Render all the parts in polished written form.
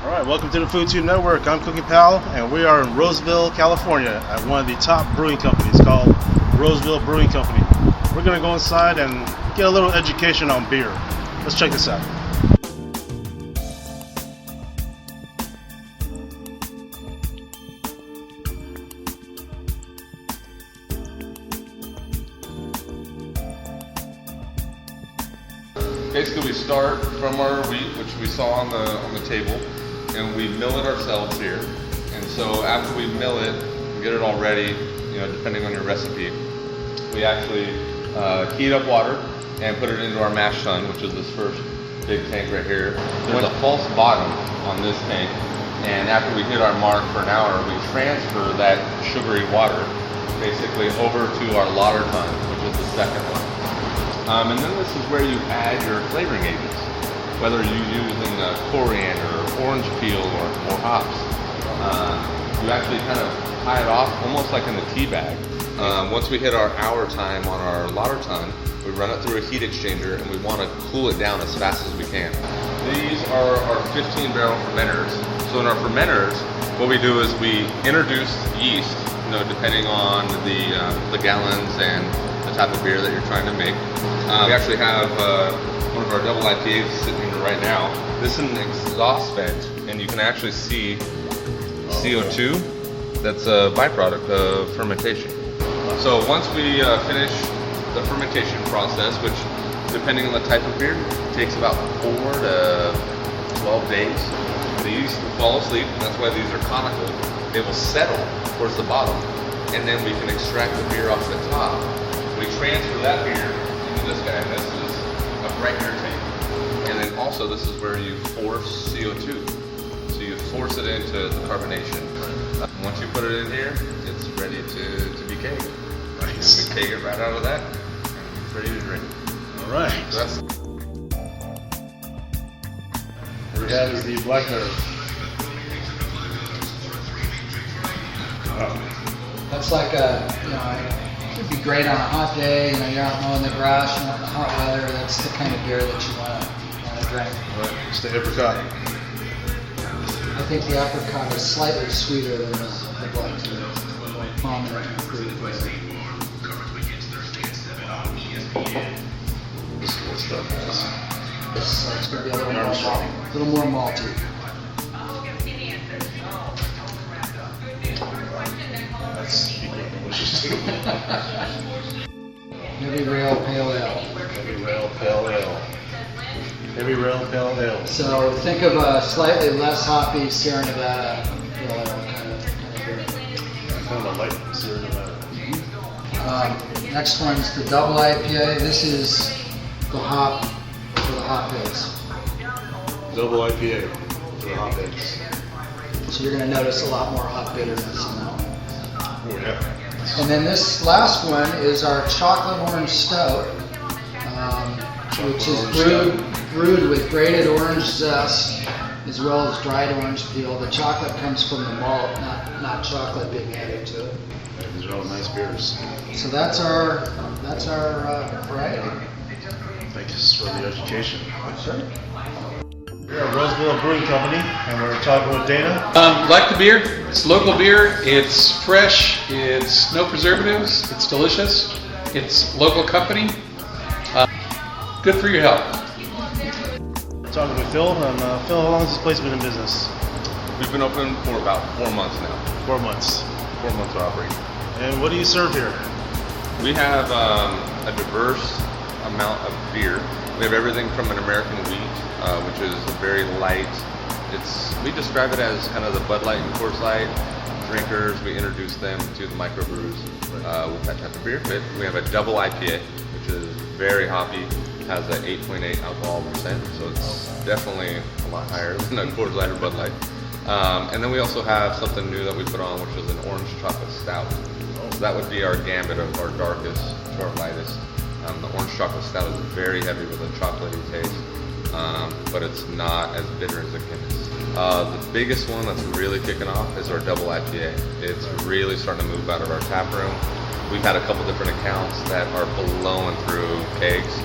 Alright, welcome to the FoodTube Network. I'm Cooking Pal, and we are in Roseville, California at one of the top brewing companies called Roseville Brewing Company. We're going to go inside and get a little education on beer. Let's check this out. Basically, we start from our wheat, which we saw on the table, and we mill it ourselves here. And so after we mill it, we get it all ready, depending on your recipe, we actually heat up water and put it into our mash tun, which is this first big tank right here. There's a false bottom on this tank, and after we hit our mark for an hour, we transfer that sugary water basically over to our lauter tun, which is the second one. And then this is where you add your flavoring agents, whether you're using coriander, orange peel, or hops. You actually kind of tie it off almost like in the tea bag. Once we hit our hour time on our lauter tun, we run it through a heat exchanger, and we want to cool it down as fast as we can. These are our 15-barrel fermenters. So in our fermenters, what we do is we introduce yeast, depending on the gallons and the type of beer that you're trying to make. We actually have one of our double IPAs sitting here right now. This is an exhaust vent, and you can actually see CO2. That's a byproduct of fermentation. So once we finish the fermentation process, which depending on the type of beer, takes about 4 to 12 days. The yeast will fall asleep, and that's why these are conical. They will settle towards the bottom, and then we can extract the beer off the top. We transfer that beer into this guy, and this is a bright beer tank. And then also this is where you force CO2. So you force it into the carbonation. Once you put it in here, it's ready to be kegged. Nice. And we keg it right out of that, and it's ready to drink. All right. So that's what we have is the blackberry. Wow. That's like it would be great on a hot day. You're out mowing the grass, in the hot weather. That's the kind of beer that you want to drink. Right. It's the apricot. I think the apricot is slightly sweeter than the black tea. More prominent fruit flavor. This is what stuff is. So it's going to be a little more malty. That's delicious too. Heavy Rail Pale Ale. Heavy Rail Pale Ale. Heavy Rail Pale Ale. So think of a slightly less hoppy Sierra Nevada Pale Ale kind of beer. Kind of a light Sierra Nevada. Next one's the double IPA. This is the hop for the hop base. Double IPA for the hop base. So you're going to notice a lot more hop bitterness in that one. Oh yeah. And then this last one is our chocolate orange stout, which is brewed with grated orange zest as well as dried orange peel. The chocolate comes from the malt, not chocolate being added to it. Yeah, these are all nice beers. So that's our variety. Thanks for the education. Sure. We're at Roseville Brewing Company, and we're talking with Dana. Like the beer. It's local beer. It's fresh. It's no preservatives. It's delicious. It's local company. Good for your health. Talking with Phil. Phil, how long has this place been in business? We've been open for about 4 months now. 4 months. 4 months of operating. And what do you serve here? We have a diverse amount of beer. We have everything from an American wheat, which is very light. We describe it as kind of the Bud Light and Coors Light drinkers. We introduce them to the microbrews with that type of beer. But we have a double IPA, which is very hoppy, has an 8.8 alcohol percent, so it's definitely a lot higher than a Coors Light or Bud Light. And then we also have something new that we put on, which is an orange chocolate stout. So that would be our gambit of our darkest to our lightest. The orange chocolate stout is very heavy with a chocolatey taste, but it's not as bitter as a Guinness. The biggest one that's really kicking off is our double IPA. It's really starting to move out of our tap room. We've had a couple different accounts that are blowing through kegs.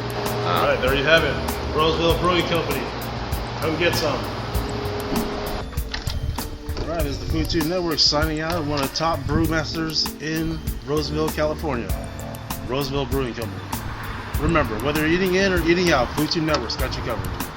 All right, there you have it. Roseville Brewing Company. Come get some. Alright, this is the FoodTube Network signing out. One of the top brewmasters in Roseville, California. Roseville Brewing Company. Remember, whether you're eating in or eating out, FoodTube Network's got you covered.